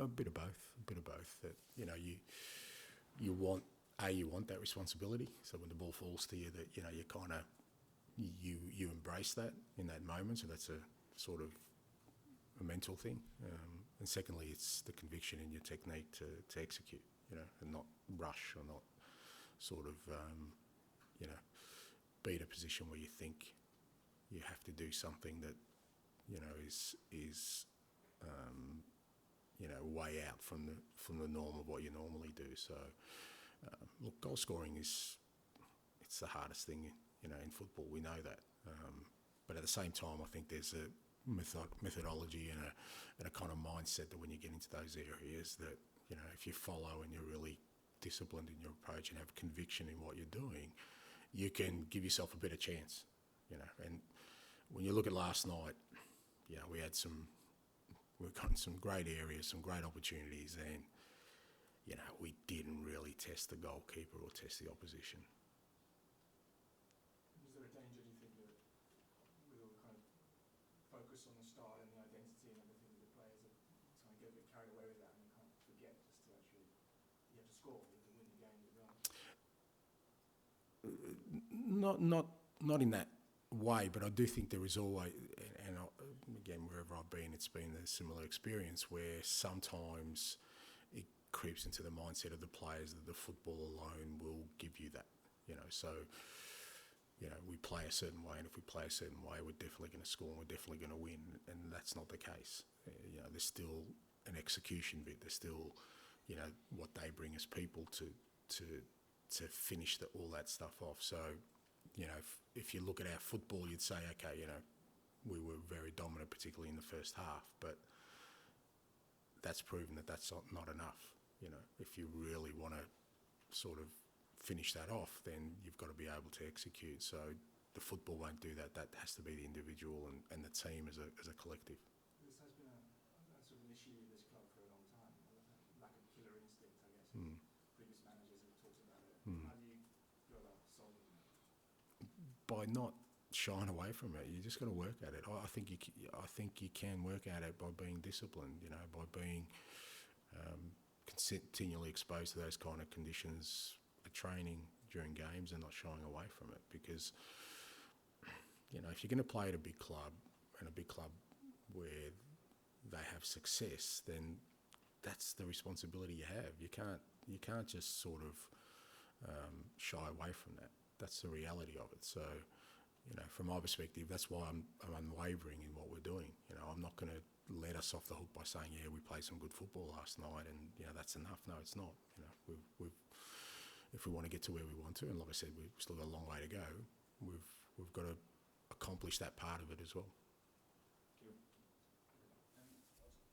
A bit of both. A bit of both. That you want that responsibility. So when the ball falls to you, that you kind of you embrace that in that moment. So that's a sort of a mental thing. And secondly, it's the conviction in your technique to execute. And not rush or not sort of be in a position where you think you have to do something that is way out from the norm of what you normally do. So look, goal scoring it's the hardest thing in football. We know that, but at the same time, I think there's a methodology and a kind of mindset that when you get into those areas that if you follow and you're really disciplined in your approach and have conviction in what you're doing, you can give yourself a better chance. And when you look at last night, we've got some great areas, some great opportunities, and we didn't really test the goalkeeper or test the opposition. Was there a danger, do you think, that we were kind of focused on the style and the identity and everything, that the players are kind of get a bit carried away with that and kind of forget just to actually, you have to score to win the game as well? Not in that way, but I do think there is always, and again, wherever I've been, it's been a similar experience where sometimes it creeps into the mindset of the players that the football alone will give you that. So we play a certain way, and if we play a certain way, we're definitely going to score and we're definitely going to win, and that's not the case. There's still an execution bit. There's still what they bring as people to finish all that stuff off. So if you look at our football, you'd say, okay, we were very dominant, particularly in the first half, but that's proven that that's not enough. If you really want to sort of finish that off, then you've got to be able to execute. So the football won't do that. That has to be the individual and the team as a collective. This has been a sort of an issue with this club for a long time, lack of killer instinct, I guess. Previous managers have talked about it. How do you go about solving that? By not shying away from it. You just got to work at it. I think you can work at it by being disciplined. By being continually exposed to those kind of conditions at training during games and not shying away from it. Because if you're going to play at a big club and a big club where they have success, then that's the responsibility you have. You can't just sort of shy away from that. That's the reality of it. So, from my perspective, that's why I'm unwavering in what we're doing. I'm not going to let us off the hook by saying, yeah, we played some good football last night and that's enough. No, it's not. If we want to get to where we want to, and like I said, we've still got a long way to go. We've got to accomplish that part of it as well.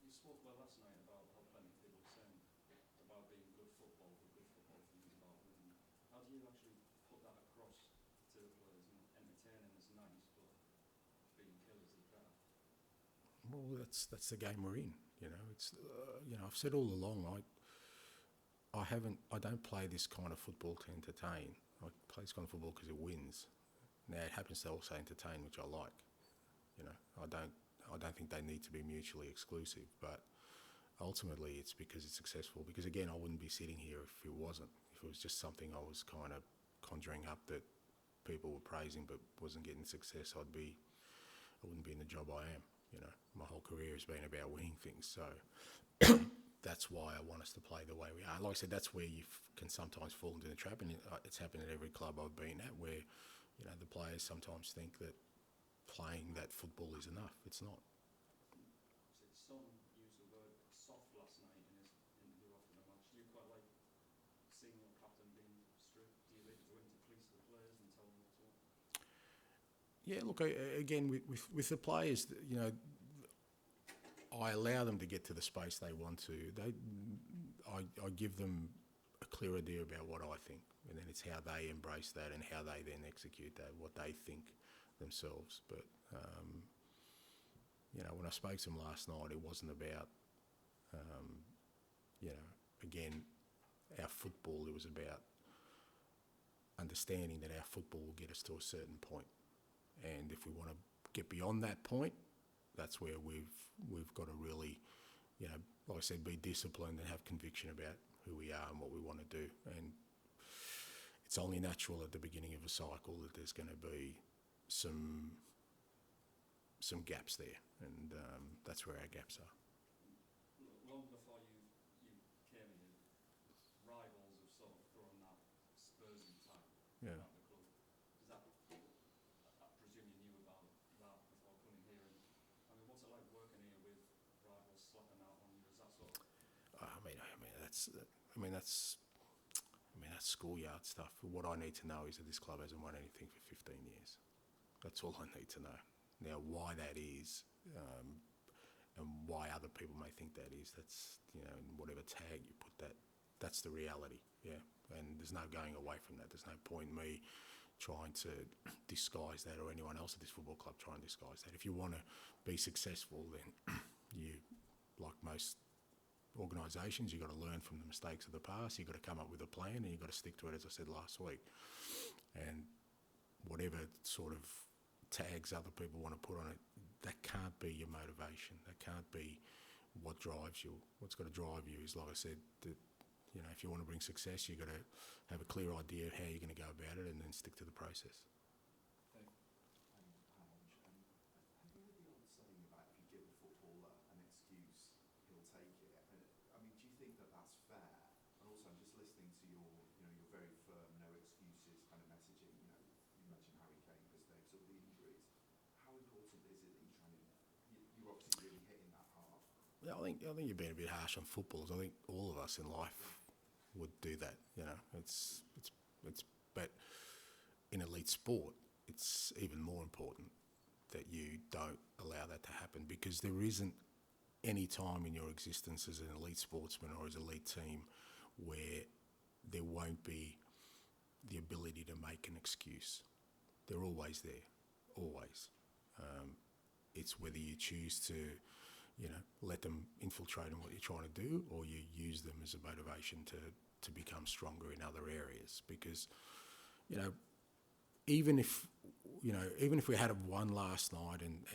You spoke well last night about how plenty of people were saying about being good football things about winning. How do you actually put that across to the players? Entertaining is nice, but being killers is better. Well, that's the game we're in. It's I've said all along, I don't play this kind of football to entertain. I play this kind of football because it wins. Now it happens to also entertain, which I like. I don't think they need to be mutually exclusive, but ultimately it's because it's successful. Because again, I wouldn't be sitting here if it wasn't. If it was just something I was kind of conjuring up that people were praising but wasn't getting success, I wouldn't be in the job I am. My whole career has been about winning things. So that's why I want us to play the way we are. Like I said, that's where you can sometimes fall into the trap, and it's happened at every club I've been at, where the players sometimes think that playing that football is enough. It's not. Son used the word soft last night in his interview after the match. Do you quite like seeing your captain being strict? Do you like to police the players and tell them what to do? Yeah, look, again, with the players, I allow them to get to the space they want to. I give them a clear idea about what I think, and then it's how they embrace that and how they then execute that, what they think themselves. But when I spoke to them last night, it wasn't about again our football. It was about understanding that our football will get us to a certain point, and if we want to get beyond that point, that's where we've got to really like I said, be disciplined and have conviction about who we are and what we want to do. And it's only natural at the beginning of a cycle that there's going to be some gaps there, and that's where our gaps are. Long before you came here, rivals have sort of thrown that Spursy tag Yeah. around the club. Does that, I presume you knew about that before coming here? And I mean, what's it like working here with rivals slapping out on you? Is that sort of? That's schoolyard stuff. What I need to know is that this club hasn't won anything for 15 years. That's all I need to know. Now, why that is, and why other people may think that is, that's, in whatever tag you put that, that's the reality, yeah. And there's no going away from that. There's no point in me trying to disguise that, or anyone else at this football club trying to disguise that. If you want to be successful, then you, like most organisations, you've got to learn from the mistakes of the past, you've got to come up with a plan, and you've got to stick to it, as I said last week. And whatever sort of tags other people want to put on it, that can't be your motivation. That can't be what drives you. What's got to drive you is, like I said, that, if you want to bring success, you've got to have a clear idea of how you're going to go about it, and then stick to the process. Have you heard the old saying about if you give a footballer an excuse, he'll take it? And I mean, do you think that that's fair? And also, I'm just listening to your very firm, no excuses kind of messaging. You mentioned Harry Kane, Chris Davis, all the injuries. How important is it that you're obviously really hitting that hard? Yeah, I think you're being a bit harsh on footballers. I think all of us in life would do that. But in elite sport, it's even more important that you don't allow that to happen, because there isn't any time in your existence as an elite sportsman or as an elite team where there won't be the ability to make an excuse. They're always there, always. It's whether you choose to, let them infiltrate on what you're trying to do, or you use them as a motivation to become stronger in other areas. Because, even if we had won last night and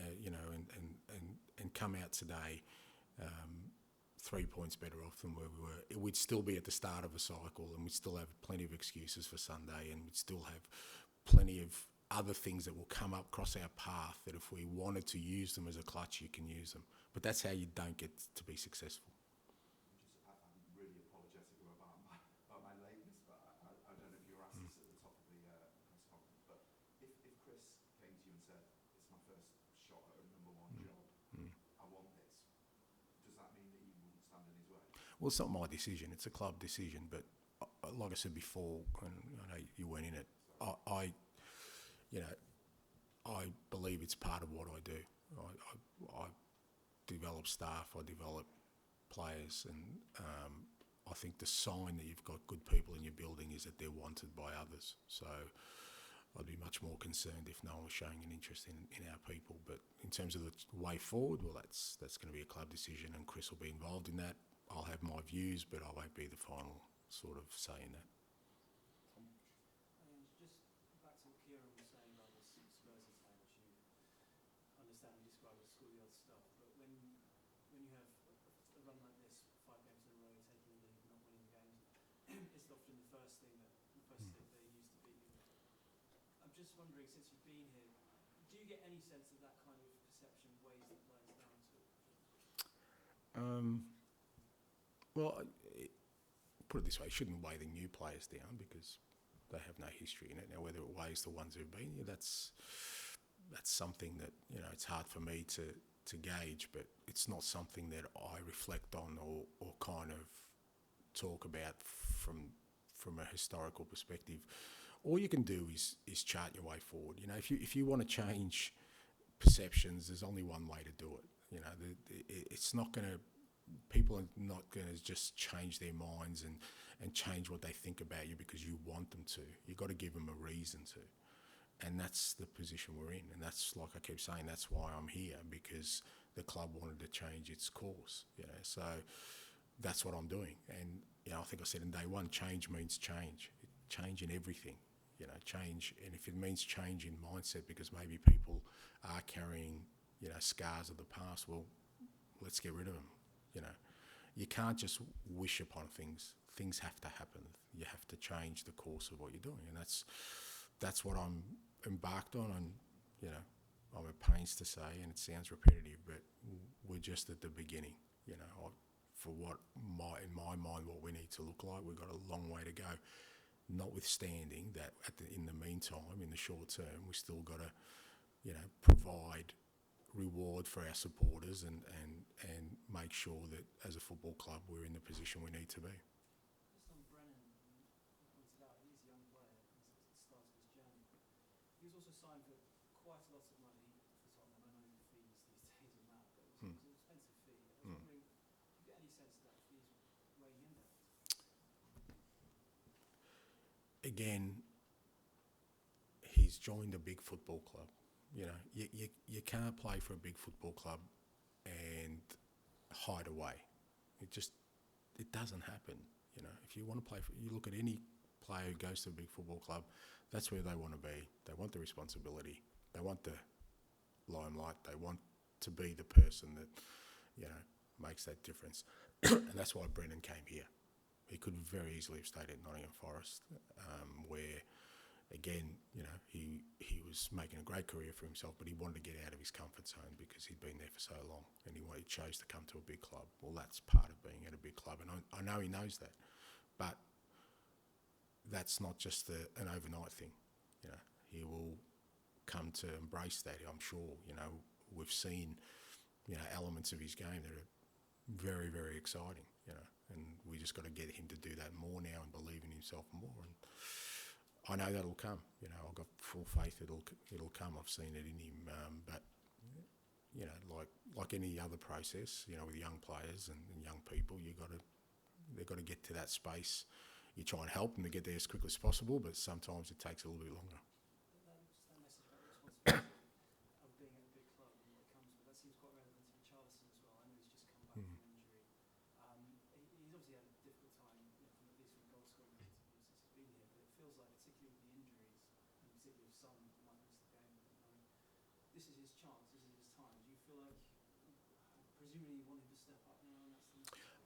come out today 3 points better off than where we were, we'd still be at the start of a cycle, and we'd still have plenty of excuses for Sunday, and we'd still have plenty of other things that will come up across our path that if we wanted to use them as a clutch, you can use them. But that's how you don't get to be successful. I'm really apologetic about my lateness, but I don't know if you were asked this at the top of the press conference, but if Chris came to you and said, it's my first shot at a number one job, I want this, does that mean that you wouldn't stand in his way? Well, it's not my decision, it's a club decision, but like I said before, and I know you weren't in it, I believe it's part of what I do. I develop staff, I develop players, and I think the sign that you've got good people in your building is that they're wanted by others. So I'd be much more concerned if no one was showing an interest in our people. But in terms of the way forward, well, that's going to be a club decision, and Chris will be involved in that. I'll have my views, but I won't be the final sort of say in that. And just back to what Kieran was saying about this Spursy tag, which you understand and describe as schoolyard stuff, but when you have a run like this, 5 games in a row, taking the lead, not winning games, it's often the first thing they use to beat you. I'm just wondering, since you've been here, do you get any sense that that kind of perception weighs the players down to it? Well, put it this way, it shouldn't weigh the new players down because they have no history in it. Now, whether it weighs the ones who've been here, that's something that, it's hard for me to gauge, but it's not something that I reflect on or kind of talk about from a historical perspective. All you can do is chart your way forward. If you want to change perceptions, there's only one way to do it. It's not going to. People are not going to just change their minds and change what they think about you because you want them to. You've got to give them a reason to. And that's the position we're in. And that's, like I keep saying, that's why I'm here, because the club wanted to change its course. So that's what I'm doing. And, I think I said in day one, change means change. Change in everything. Change. And if it means change in mindset because maybe people are carrying, scars of the past, well, let's get rid of them. You can't just wish upon things. Things have to happen. You have to change the course of what you're doing, and that's what I'm embarked on. And I'm at pains to say, and it sounds repetitive, but we're just at the beginning. For in my mind, what we need to look like, we've got a long way to go. Notwithstanding that, in the meantime, in the short term, we still got to, provide reward for our supporters and make sure that as a football club we're in the position we need to be. Just on Brennan, you pointed out he's a young player at the start of his journey. He was also signed for quite a lot of money for Tottenham. I know the fees these days and that, but it was an expensive fee. I was wondering, do you get any sense that fees weighing in there? Again, he's joined a big football club. You can't play for a big football club and hide away. It doesn't happen. If you want to play you look at any player who goes to a big football club, that's where they want to be. They want the responsibility. They want the limelight. They want to be the person that, makes that difference. And that's why Brennan came here. He could very easily have stayed at Nottingham Forest, where, again, he was making a great career for himself, but he wanted to get out of his comfort zone because he'd been there for so long, and he chose to come to a big club. Well, that's part of being at a big club, and I know he knows that, but that's not just an overnight thing. He will come to embrace that, I'm sure. We've seen, elements of his game that are very, very exciting, and we just got to get him to do that more now and believe in himself more. And I know that'll come. I've got full faith it'll come. I've seen it in him. But like any other process, with young players and young people, they've got to get to that space. You try and help them to get there as quickly as possible, but sometimes it takes a little bit longer. That message about responsibility of being at a big club and what comes with that seems quite relevant to Richarlison as well. I know he's just come back from injury. He's obviously had a difficult time, from at least from goal scoring point of view since he's been here. But it feels like, particularly with the injuries, and particularly if some might miss the game, this is his chance. This is his time. Do you feel like, presumably, you want him to step up now? And that's the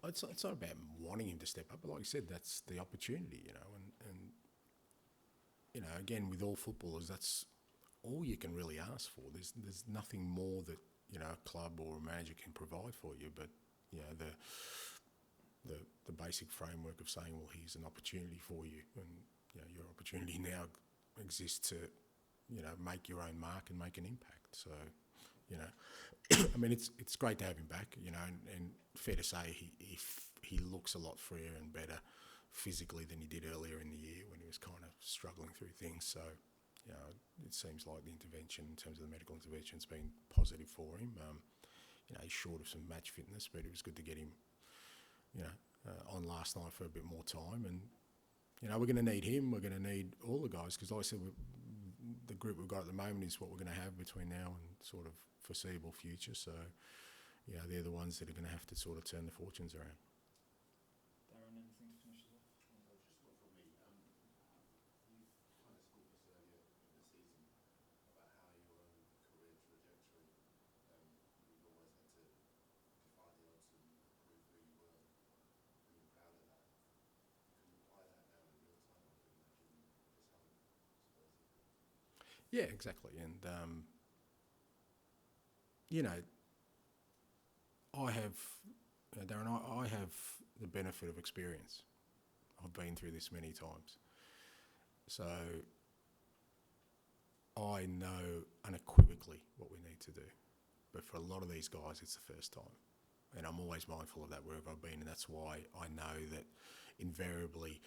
It's not about wanting him to step up, but like I said, that's the opportunity, and again, with all footballers, that's all you can really ask for. There's nothing more that, a club or a manager can provide for you, but, the basic framework of saying, well, here's an opportunity for you, and, your opportunity now exists to, make your own mark and make an impact. So, I mean, it's great to have him back, and fair to say he looks a lot freer and better physically than he did earlier in the year when he was kind of struggling through things. So, it seems like the intervention, in terms of the medical intervention, has been positive for him. He's short of some match fitness, but it was good to get him, on last night for a bit more time. And, we're going to need him. We're going to need all the guys because, like I said, the group we've got at the moment is what we're going to have between now and sort of foreseeable future. So, they're the ones that are going to have to sort of turn the fortunes around. Darren, anything to finish us off? Just one from me. You kind of spoke us earlier in the season about how your own career trajectory, you've always had to defy the odds and prove who you were, and you're proud of that. Can you apply that now in real time? I can imagine just how Spurs have been. Yeah, exactly. And, I have, Darren, I have the benefit of experience. I've been through this many times. So I know unequivocally what we need to do. But for a lot of these guys, it's the first time. And I'm always mindful of that wherever I've been. And that's why I know that invariably,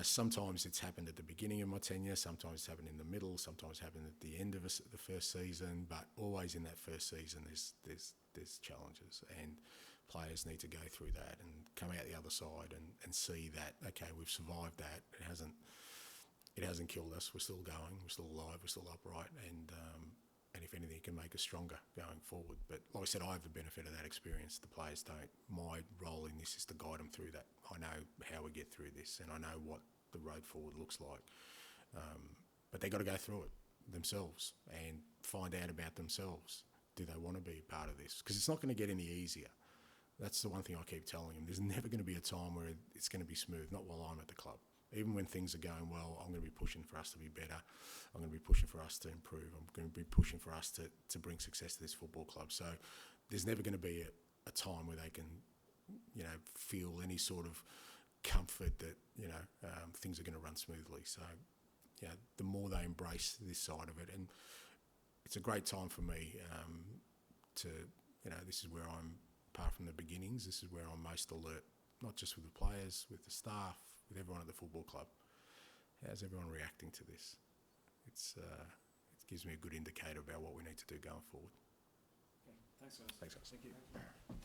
sometimes it's happened at the beginning of my tenure, sometimes it's happened in the middle, sometimes it's happened at the end of the first season, but always in that first season there's challenges, and players need to go through that and come out the other side and see that, okay, we've survived that. It hasn't killed us. We're still going. We're still alive. We're still upright, and if anything, it can make us stronger going forward. But like I said, I have the benefit of that experience. The players don't. My role in this is to guide them through that. I know how we get through this, and I know what the road forward looks like. But they've got to go through it themselves and find out about themselves. Do they want to be part of this? Because it's not going to get any easier. That's the one thing I keep telling him. There's never going to be a time where it's going to be smooth, not while I'm at the club. Even when things are going well, I'm going to be pushing for us to be better. I'm going to be pushing for us to improve. I'm going to be pushing for us to bring success to this football club. So there's never going to be a time where they can, feel any sort of comfort that, things are going to run smoothly. So, the more they embrace this side of it, and it's a great time for me this is where I'm, apart from the beginnings, this is where I'm most alert, not just with the players, with the staff, with everyone at the football club. How's everyone reacting to this? It gives me a good indicator about what we need to do going forward. Okay, thanks guys. Thanks, guys. Thank you.